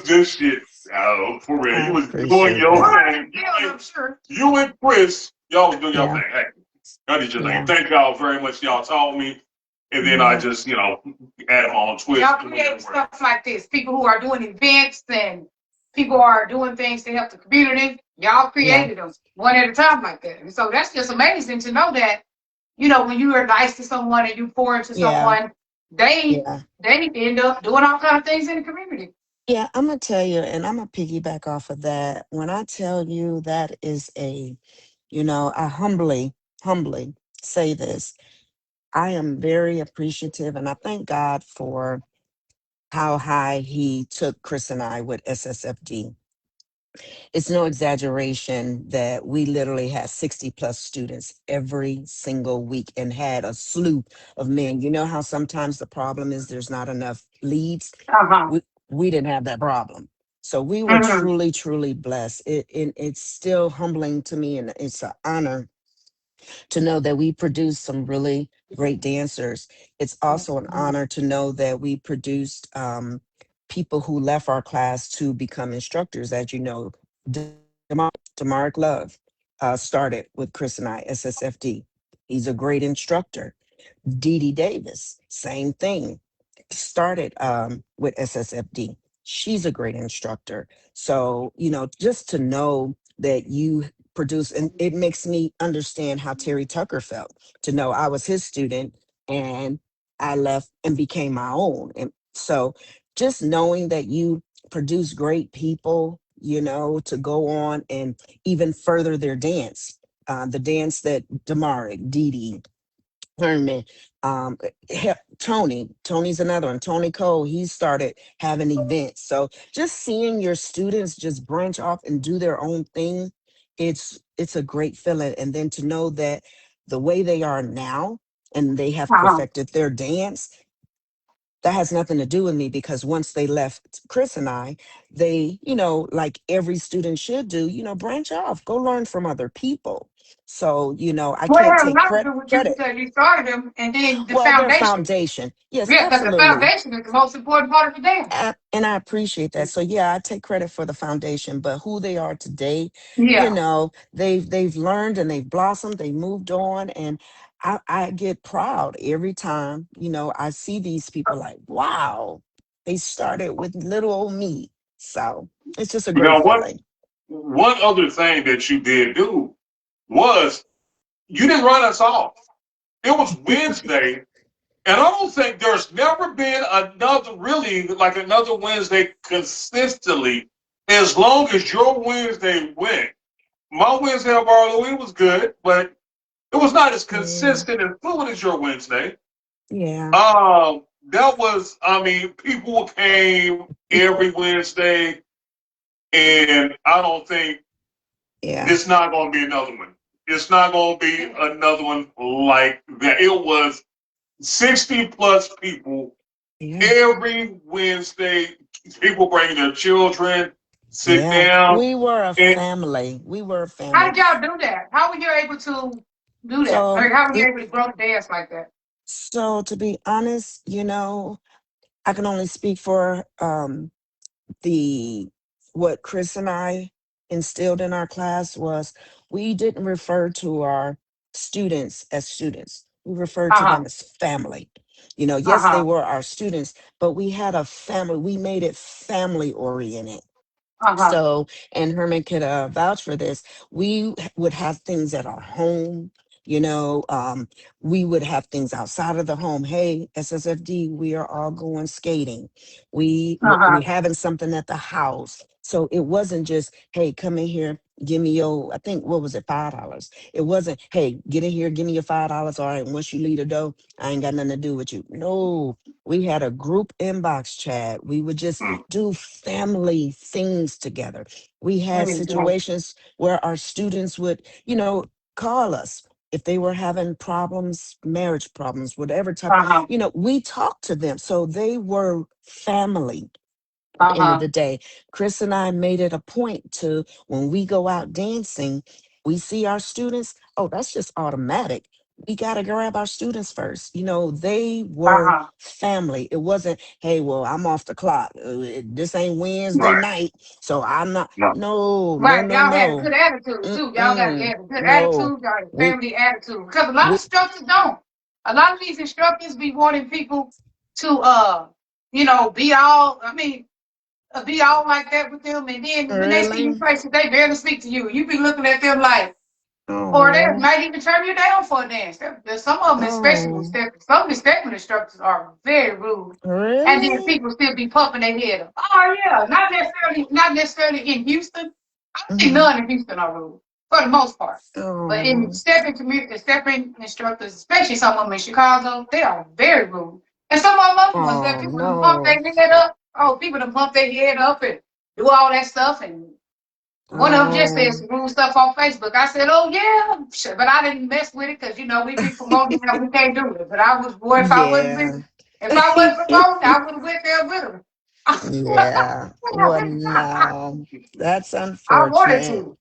this shit. Oh, for real. I You was doing appreciate your that. thing. I'm sure. You and Chris, y'all was doing your Yeah, thing. Hey, I did your thing. yeah. Thank y'all very much. Y'all taught me. And then I Yeah. just, add my own twist Y'all to create it. stuff like this. People who are doing events and people are doing things to help the community. Y'all Yeah. created them one at a time like that. And so that's just amazing to know that, when you are nice to someone and you pour into Yeah. someone, they Yeah. they end up doing all kind of things in the community. Yeah, I'm gonna tell you, and I'm gonna piggyback off of that. When I tell you that is I humbly say this. I am very appreciative, and I thank God for how high He took Chris and I with SSFD. It's no exaggeration that we literally had 60 plus students every single week and had a slew of men. You know how sometimes the problem is there's not enough leads? Uh-huh. We didn't have that problem. So we were Mm-hmm. truly, truly blessed. It's still humbling to me, and it's an honor to know that we produced some really great dancers. It's also an honor to know that we produced people who left our class to become instructors. As you know, Demaric Love started with Chris and I, SSFD. He's a great instructor. Dee Dee Davis, same thing, started with SSFD. She's a great instructor. So, just to know that you produce, and it makes me understand how Terry Tucker felt to know I was his student and I left and became my own. And so, just knowing that you produce great people, to go on and even further their dance. The dance that Damaric, Dee Dee, Herman, Tony's another one. Tony Cole, he started having events. So just seeing your students just branch off and do their own thing, it's a great feeling. And then to know that the way they are now and they have Uh-huh. perfected their dance, that has nothing to do with me because once they left Chris and I, they, like every student should do, branch off, go learn from other people. So, I Well, it can't has a take lot to do with you credit. because you started them and then the Well, their foundation. foundation. Yes, Yeah, because the absolutely. foundation is the most important part of the dance. And I appreciate that. So yeah, I take credit for the foundation, but who they are today, Yeah. they've learned and they've blossomed, they moved on, and I get proud every time, I see these people like, wow, they started with little old me. So it's just a You great know what? feeling. One other thing that you did do was you didn't run us off. It was Wednesday, and I don't think there's never been another Wednesday consistently as long as your Wednesday went. My Wednesday of Halloween was good, but it was not as Yeah. consistent and fluid as your Wednesday. Yeah. That was, I mean, people came every Wednesday, and I don't think Yeah. it's not going to be another one. It's not going to be another one like that. It was 60 plus people Yeah. every Wednesday. People bringing their children, sit Yeah. down, We were a and family. We were a How family. did y'all do that? How were you able to do that? So, Like, how were you l- able to grow the dance like that? so to be honest, I can only speak for the what Chris and I instilled in our class was we didn't refer to our students as students. We referred to Uh-huh. them as family. Yes, they Uh-huh. were our students, but we had a family. We made it family oriented. Uh-huh. So, and Herman could vouch for this. Would have things at our home. You know, um, we would have things outside of the home. Hey, SSFD, we are all going skating. We Uh-huh. having something at the house. So it wasn't just, hey, come in here, give me your. I think what was it, $5? It wasn't, hey, get in here, give me your $5. All right, once you leave the door, I ain't got nothing to do with you. No, we had a group inbox chat. We would just do family things together. We had Mhm. situations where our students would, call us if they were having problems, marriage problems, whatever type, Uh-huh. we talked to them. So they were family end of Uh-huh. the day. Chris and I made it a point to when we go out dancing, we see our students. Oh, that's just automatic. We got to grab our students first. They were Uh-huh. family. It wasn't, hey, well, I'm off the clock. This ain't Wednesday right, night. So I'm not. no, No, no, Right, no, y'all had a no. good attitude too. Y'all got Mm-mm. had a good No. attitude. Y'all had a We, family attitude. Because a lot of we, instructors don't. A lot of these instructors be wanting people to, be all. I mean, be all like that with them, and then when they see you really? places, they barely speak to you. You be looking at them like, or they Oh, might even turn you down for a dance. There's some of them, especially oh, instructors, some instructor instructors are very rude, and then really? people still be pumping their head up. Oh yeah, not necessarily in Houston. I think Hmm. none in Houston are rude for the most part. But in Oh, stepping instructors, especially some of them in Chicago, they are very rude. And some of them other ones that oh, people to pump no. their head up. Oh, people to pump their head up and do all that stuff. And one of them just said Oh, some rude stuff on Facebook. I said, "Oh yeah," but I didn't mess with it because we be promoting that we can't do it. But I was, boy, yeah. if I wasn't promoting, I would have went there with them. Yeah. Well, no, that's I wanted unfortunate. to.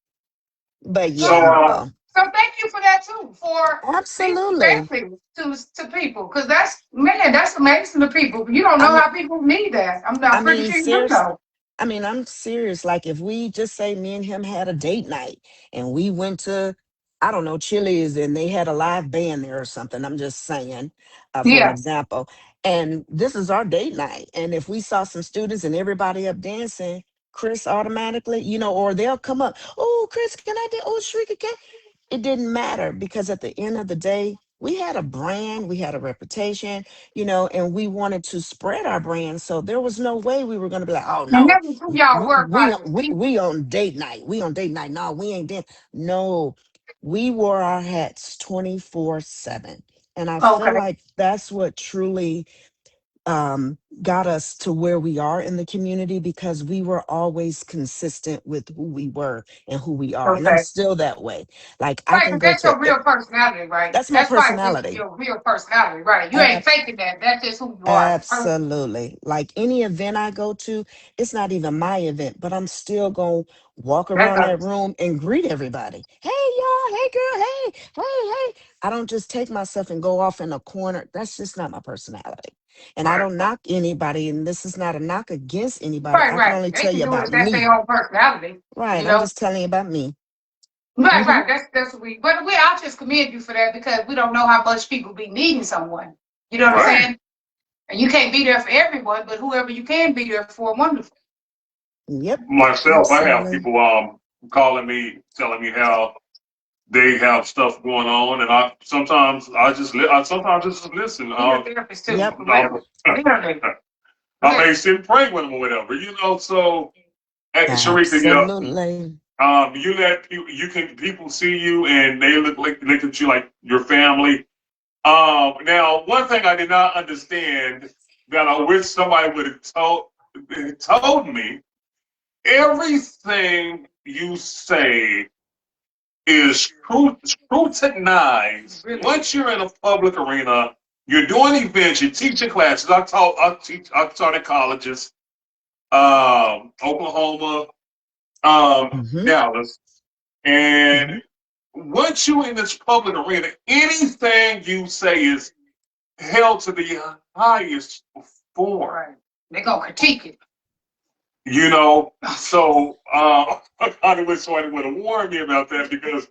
But So, so yeah, well, so thank you for that too, for being absolutely. family to people, because that's amazing to people. You don't I know mean, how people need that. I'm I pretty mean, sure you do serious. know. I'm serious. Like if we just say me and him had a date night and we went to, I don't know, Chili's and they had a live band there or something. I'm just saying, for an Yeah. example. And this is our date night. And if we saw some students and everybody up dancing, Chris automatically, or they'll come up. Oh, Chris, can I do? Oh, Shrika, can? It didn't matter because at the end of the day, we had a brand, we had a reputation, and we wanted to spread our brand. So there was no way we were going to be like, oh And no, never who y'all were we probably was we people. we on date night. We on date night. No, we ain't dance. No, we wore our hats 24/7, and I feel Okay. like that's what truly got us to where we are in the community because we were always consistent with who we were and who we are. And I'm Okay. still that way. Like I Right, can because go that's to your real personality, right? that's my That's why this is personality. your real personality, right? You ain't Ab- faking that. That's just who you are. Absolutely. Like any event I go to, it's not even my event, but I'm still going to walk That's around that room and greet everybody. Hey, y'all. Hey, girl. Hey, hey. I don't just take myself and go off in a corner. That's just not my personality. And I right. don't knock anybody. And this is not a knock against anybody. right, I can right. only They tell can you do it about if that's me. their own personality, Right. you I'm know. just telling you about me. Right, Hmm. right. That's what we. But I just commend you for that because we don't know how much people be needing someone. You know what I'm Right. saying? And you can't be there for everyone, but whoever you can be there for, wonderful. Yep. Myself, I have Absolutely. people calling me, telling me how they have stuff going on, and I sometimes just listen. Be a therapist too, Yep. for real. Literally, I may literally. sit and pray with them or whatever, So, Sharika, Absolutely. you let people, people see you and they look at you like your family. Now one thing I did not understand that I wish somebody would have told me everything you say is scrutinized. Really is. Once you're in a public arena, you're doing events, you're teaching classes. I taught at colleges, Oklahoma, Mm-hmm. Dallas, and Mm-hmm. once you're in this public arena, anything you say is held to the highest form. Right. They gonna critique it. You know, so I wish somebody would have warned me about that because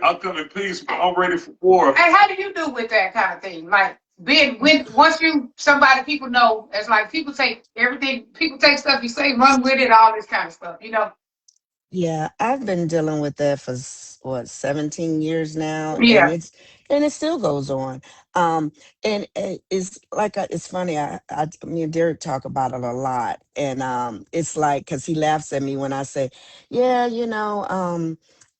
I'll come in peace, but I'm ready for war. Hey, how do you do with that kind of thing? Like being when once you somebody people know as like people take everything, people take stuff you say, run with it, all this kind of stuff. You know? Yeah, I've been dealing with that for what 17 years now, and Yeah. it still goes on. Um, and it's like it's funny. Me and Derek talk about it a lot, and it's like because he laughs at me when I say, "Yeah,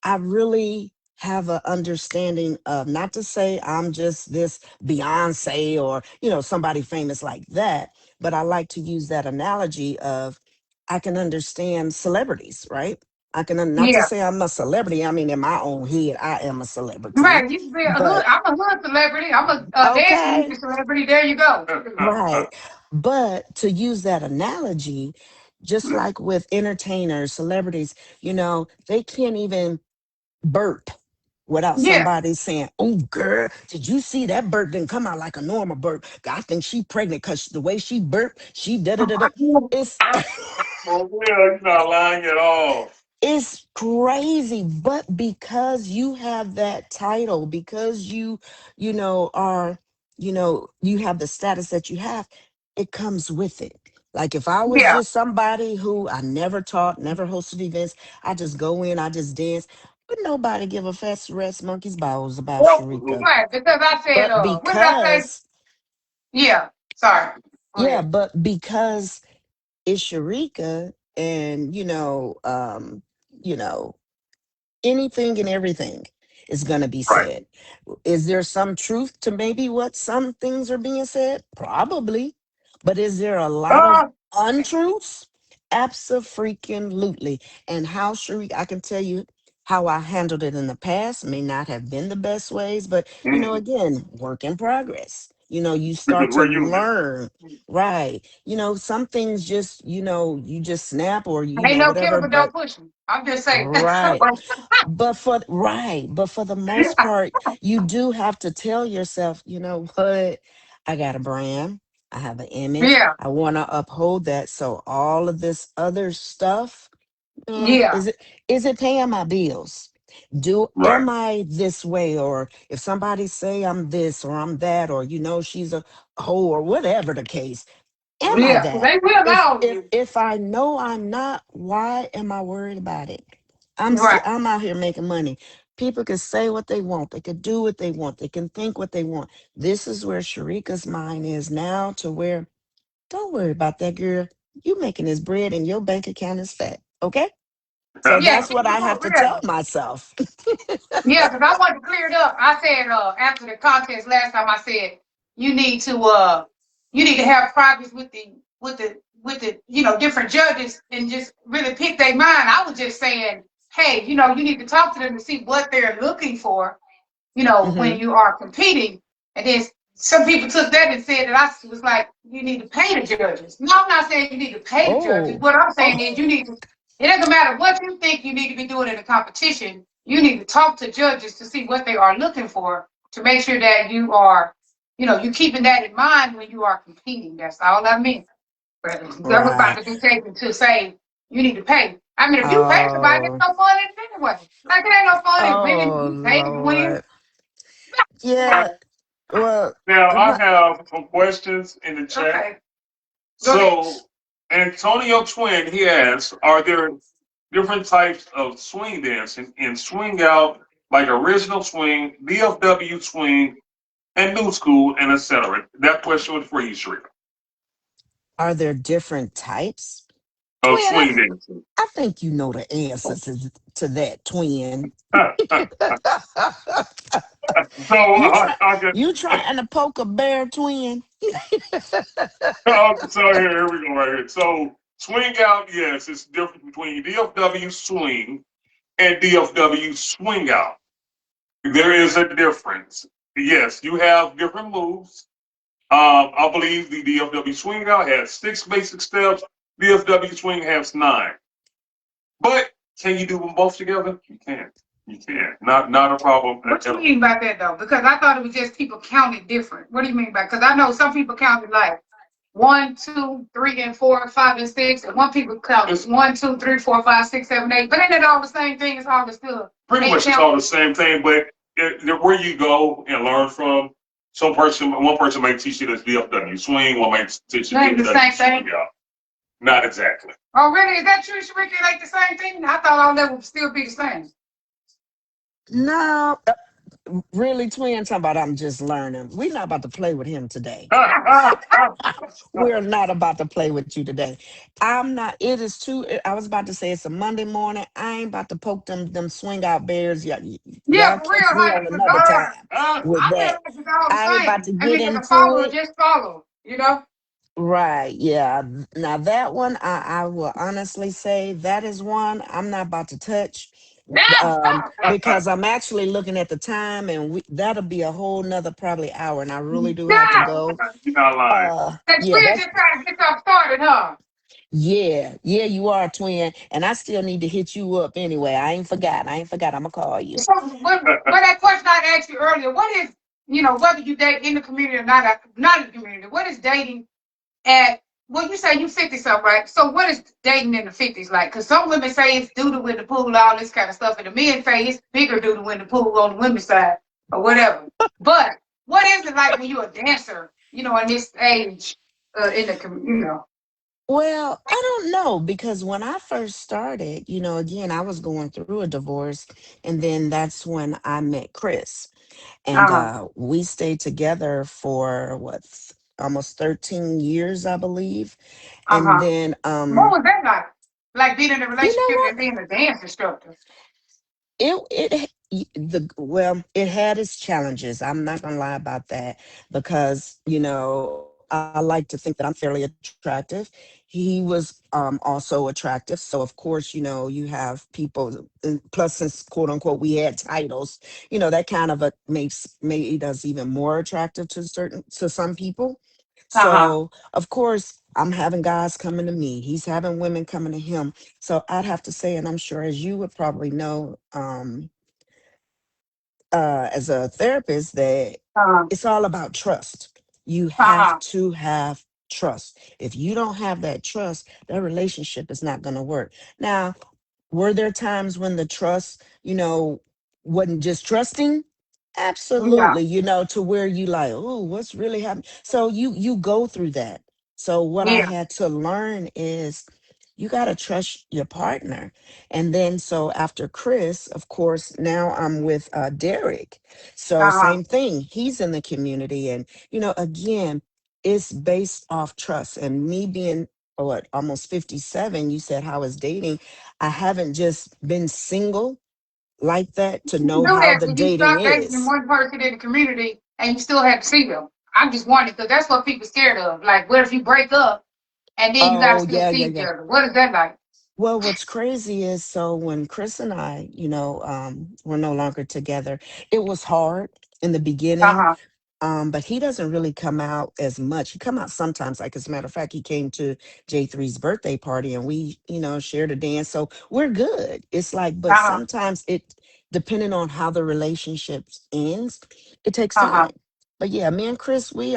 I really have an understanding of not to say I'm just this Beyonce or somebody famous like that, but I like to use that analogy of I can understand celebrities, right? I can not to Yeah. say I'm a celebrity. I mean, in my own head, I am a celebrity. Right. You can be a hood. But I'm a hood celebrity. I'm a dance okay, music celebrity. There you go. right. But to use that analogy, just like with entertainers, celebrities, they can't even burp without Yeah. somebody saying, "Oh, girl, did you see that burp didn't come out like a normal burp? I think she pregnant because the way she burped, she da da da da." It's Well, yeah, you're not lying at all. It's crazy, but because you have that title, because you have the status that you have, it comes with it. Like if I was Yeah. just somebody who I never taught, never hosted events, I just go in, I just dance, but nobody give a fast rest monkey's balls about Well, Sharika. right. Because I said, But what did I say? because, Yeah. Sorry. Go yeah, ahead. but because it's Sharika and you know, anything and everything is going to be Right. said. Is there some truth to maybe what some things are being said? Probably. But is there a lot of Uh, untruths? Absolutely. And how Sharik, I can tell you how I handled it in the past may not have been the best ways, but again, work in progress. You start because to we're human. learn, right? Some things just, you just snap or, Ain't no killer, whatever, but but don't push me. I'm just saying. right. But for the most part, you do have to tell yourself, you know what? I got a brand. I have an image. Yeah. I want to uphold that. So all of this other stuff, man, Yeah. is it paying my bills? Do Right. am I this way? Or if somebody say I'm this or I'm that, or she's a hoe or whatever the case, am I Yeah. that? They will If know if you. if I know I'm not, why am I worried about it? Right. I'm out here making money. People can say what they want. They can do what they want. They can think what they want. This is where Sharika's mind is now to where don't worry about that girl. You making this bread and your bank account is fat. Okay? So Yeah. that's what I have to Yeah. tell myself. Yeah, because I wanted to clear it up. I said after the contest last time, I said you need to have progress with the different judges and just really pick their mind. I was just saying, hey, you need to talk to them to see what they're looking for, Hmm. when you are competing. And then some people took that and said that I was like, you need to pay the judges. No, I'm not saying you need to pay the judges. Oh. What I'm saying is Oh. you need to, it doesn't matter what you think you need to be doing in a competition. You need to talk to judges to see what they are looking for to make sure that you are, you keeping that in mind when you are competing. That's all I mean. But that was about Right. to be taken to say you need to pay. I mean, if you pay somebody, it's Oh. no fun in it anyway. Like it ain't no fun if women Oh you pay to win. Lord. Yeah. Well, Now I'm I not. have some questions in the chat. Okay, go ahead. So Antonio Twin, he asks, are there different types of swing dancing and swing out like original swing, DFW swing, and new school, and etc.? That question was for you, Sharika, Are there different types? of Twin, swing dancing. I think you know the answer to that, twin. So you try I get you trying to poke a bear, twin? so here we go right here. So swing out, yes, it's different between DFW swing and DFW swing out. There is a difference. Yes, you have different moves. I believe the DFW swing out has 6 basic steps. DFW swing has 9. But can you do them both together? You can. You can. Not a problem. What you mean by that though? Because I thought it was just people counted different. What do you mean by? Because I know some people counted like 1, 2, 3, and 4, 5, and 6, and one people counted It's 1, 2, 3, 4, 5, 6, 7, 8. But ain't it all the same thing? It's all the still pretty eight much it's count. all the same thing, but where you go and learn from, one person may teach you this DFW swing, one may teach you Ain't the same DFW thing. swing out. Not exactly. Oh, really? Is that true, Sharika? It ain't the same thing? I thought all that would still be the same. No, really, twin. Talking about I'm just learning. We're not about to play with him today. We're not about to play with you today. I'm not. It is too. I was about to say it's a Monday morning. I ain't about to poke them swing out bears. Yeah, Y'all for real. catch me How on this is another all. time with I feel that. like it's all the I ain't about same. to I get mean, the into follow, it. just follow, you know? Right. Yeah. Now that one, I will honestly say that is one I'm not about to touch. Because I'm actually looking at the time, and that'll be a whole nother probably hour, and I really do have to go. You're not lying. The Yeah, twin that's just trying to get y'all started, huh? yeah, you are a twin, and I still need to hit you up anyway. I ain't forgot. I'm gonna call you. So, what that question I asked you earlier, what is, whether you date in the community or not in the community, what is dating at, well, you say you 50 something, right? So, what is dating in the 50s like? Because some women say it's doo doo in the pool, all this kind of stuff, and the men say it's bigger doo doo in the pool on the women's side or whatever. But what is it like when you're a dancer, in this age, in the community? Well, I don't know because when I first started, again, I was going through a divorce, and then that's when I met Chris, and Uh-huh. we stayed together for almost 13 years, I believe, and Uh-huh. then What was that like? Like being in a you know relationship what? and being a dance instructor. It had its challenges. I'm not gonna lie about that because I like to think that I'm fairly attractive. He was also attractive, so of course you have people. And plus, since quote unquote we had titles, that kind of made us even more attractive to some people. Uh-huh. So of course I'm having guys coming to me. He's having women coming to him. So I'd have to say, and I'm sure as you would probably know, as a therapist, that Uh-huh. it's all about trust. You have Uh-huh. to have trust. If you don't have that trust, that relationship is not going to work. Now, were there times when the trust, wasn't just trusting? Yeah. Absolutely, to where you like, oh, what's really happening? So you go through that. So what I Yeah. had to learn is you got to trust your partner. And then so after Chris, of course, now I'm with Derek. So Uh-huh. same thing. He's in the community, and again, it's based off trust. And me being what almost 57, you said how is dating. I haven't just been single like that to You can know do how that the when you dating stop dating is. one person in the community and you still have to see them. I'm just wondering because that's what people scared of. Like, what if you break up and then you got to Oh, still yeah, see yeah, each yeah. other? What is that like? Well, what's crazy is so when Chris and I, we're no longer together, it was hard in the beginning. Uh-huh. But he doesn't really come out as much. He come out sometimes. Like as a matter of fact, he came to J3's birthday party and we, shared a dance. So we're good. It's like, but Uh-huh. sometimes depending on how the relationship ends, it takes Uh-huh. time. But yeah, me and Chris, we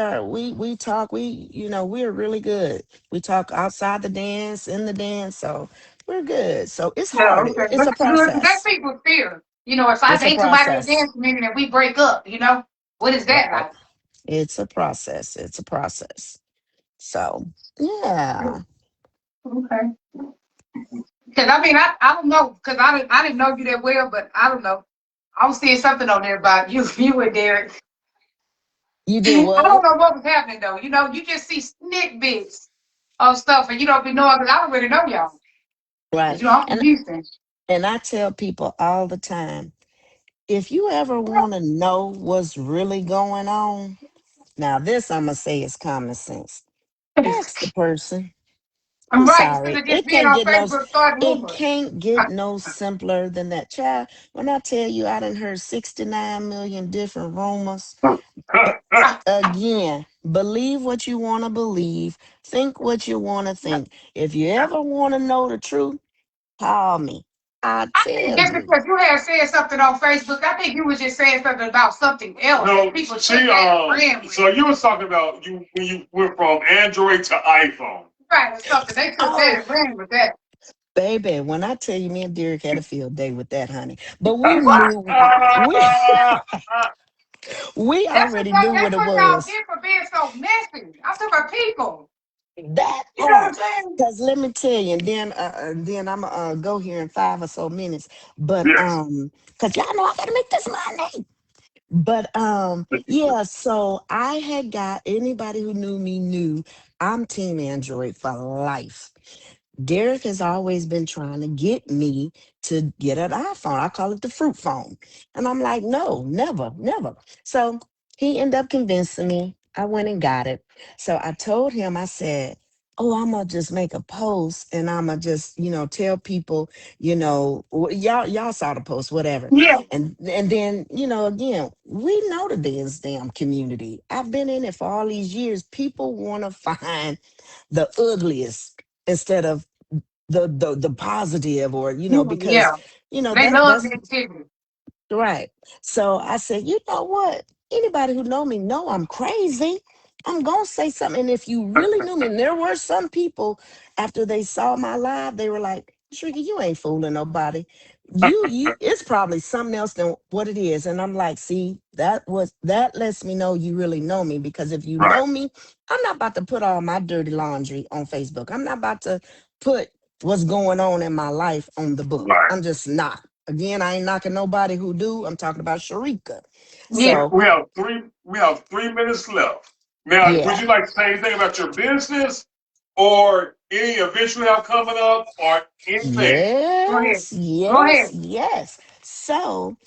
talk, we're really good. We talk outside the dance, in the dance, so we're good. So it's Yeah, hard. okay. It's a That's good. 'Cause that's process. people's fear. If I It's a date somebody in the process. dance community and we break up, what is that Right. like? It's a process. It's a process. So, yeah. Okay. Because I mean, I don't know, because I didn't know you that well, but I don't know. I was seeing something on there about you, you and Derek. You did I don't what? know what was happening though. You just see snippets of stuff, and you don't be knowing because I don't really know y'all. But Right. I'm from And Houston. I tell people all the time, if you ever want to know what's really going on, now this I'm gonna say is common sense. Ask the person. I'm I'm right. Instead sorry. of just It being can't on get no Facebook starting it rumors. can't get no simpler than that. Child, when I tell you I done heard 69 million different rumors. But again, believe what you want to believe, think what you want to think. If you ever want to know the truth, call me. I'll I think tell just you. because you had said something on Facebook, I think you was just saying something about something else. No, People see, take that ran with so it. you was talking about you when you went from Android to iPhone. Right, or something. They took that Oh, and ran with that. baby, when I tell you me and Derek had a field day with that, honey. But we What? knew we we already knew what That's it what y'all was. get for being so messy. I'm talking about people. That You know what I'm part. saying? Cause let me tell you, and then I'm go here in 5 or so minutes. But Yes. cause y'all know I gotta make this money. But yeah, so I had got anybody who knew me knew I'm team Android for life. Derek has always been trying to get me to get an iPhone. I call it the fruit phone. And I'm like, no, never, never. So he ended up convincing me. I went and got it. So I told him, I said, oh, I'm gonna just make a post and I'm gonna just, tell people, y'all saw the post, whatever. Yeah. And then, again, we know the damn community. I've been in it for all these years. People wanna find the ugliest instead of the positive, or because Yeah. They love that's negativity. right. So I said, you know what, anybody who know me know I'm crazy. I'm gonna say something. And if you really knew me, and there were some people after they saw my live, they were like, Shrika, you ain't fooling nobody. You it's probably something else than what it is. And I'm like, see, that lets me know you really know me, because if you Right. know me, I'm not about to put all my dirty laundry on Facebook. I'm not about to put what's going on in my life on the book. Right. I'm just not. Again, I ain't knocking nobody who do. I'm talking about Sharika. Yeah. So We have 3 minutes left. Now, would yeah. you like to say anything about your business or any events you have coming up or anything? Go ahead. Yes, Go yes, ahead. yes. So,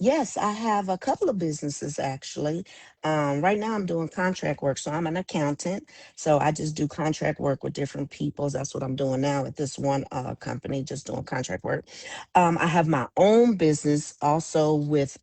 yes, I have a couple of businesses actually. Right now I'm doing contract work. So I'm an accountant. So I just do contract work with different peoples. That's what I'm doing now at this one company, just doing contract work. I have my own business also with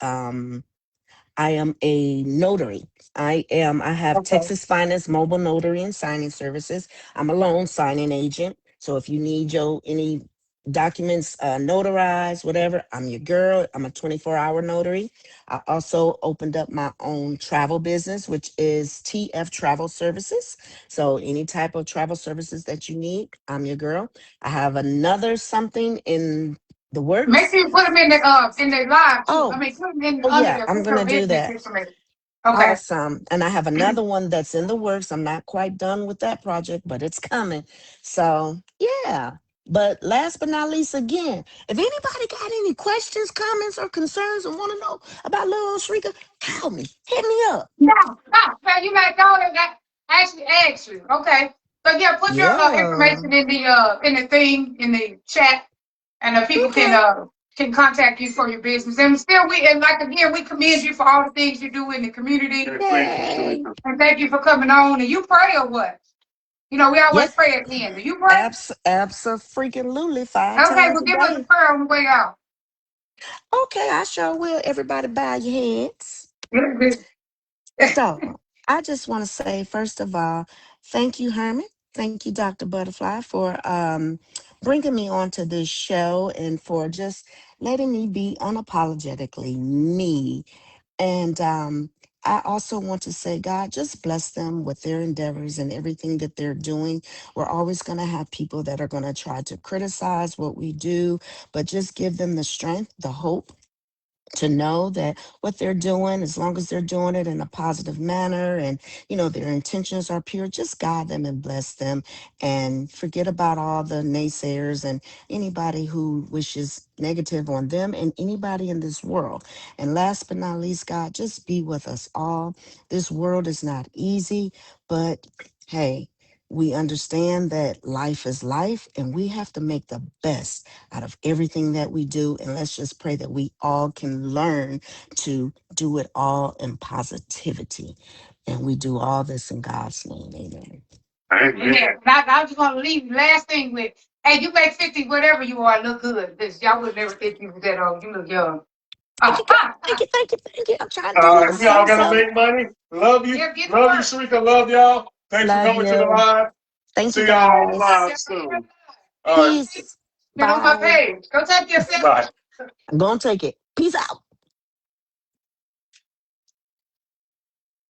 I am a notary. I have Okay. Texas Finest Mobile Notary and Signing Services. I'm a loan signing agent. So if you need any documents notarized, whatever, I'm your girl. I'm a 24-hour notary. I also opened up my own travel business, which is TF Travel Services. So any type of travel services that you need, I'm your girl. I have another something in the Make works. sure you put them in the live too. I Oh, mean, put them in oh under yeah, your I'm put your gonna do business that. information. Okay. Awesome. And I have another one that's in the works. I'm not quite done with that project, but it's coming. So, yeah. But last but not least, again, if anybody got any questions, comments, or concerns and want to know about little old Shrika, call me. Hit me up. No, no, man, you might call it that. Actually, ask you. Okay. So yeah, put your Yeah. information in the thing in the chat, and people Okay. can contact you for your business. And still, and like again, we commend you for all the things you do in the community, Yes, thank you, Yay. Sharika. and thank you for coming on. And you pray or what? You know, we always Yes. pray at the end. Do you pray? Abso-freaking-lutely, five Okay, times well, a give us a day. prayer on the way out. Okay, I sure will. Everybody bow your heads. Make So I just want to say, first of all, thank you, Herman. Thank you, Dr. Butterfly, for bringing me onto this show and for just letting me be unapologetically me. And I also want to say, God, just bless them with their endeavors and everything that they're doing. We're always going to have people that are going to try to criticize what we do, but just give them the strength, the hope to know that what they're doing, as long as they're doing it in a positive manner and their intentions are pure, just guide them and bless them, and forget about all the naysayers and anybody who wishes negative on them and anybody in this world. And last but not least, God, just be with us all. This world is not easy, but hey, we understand that life is life and we have to make the best out of everything that we do. And let's just pray that we all can learn to do it all in positivity. And we do all this in God's name. Amen. Amen. Yeah. I just want to leave you last thing with, hey, you make 50, whatever you are, look good. Because y'all would never think you was that old. You look young. Thank you, God. Thank you, thank you, thank you. I'm trying to do a little We all something, gotta something. make money. Love you. Yeah, get to Love you, work. Sharika. Love y'all. Thanks for Love coming to the you. live. Thank you, See y'all guys. live soon. All right. Peace. Get on my Bye. page. Go take yourself. Bye. I'm going to take it. Peace out.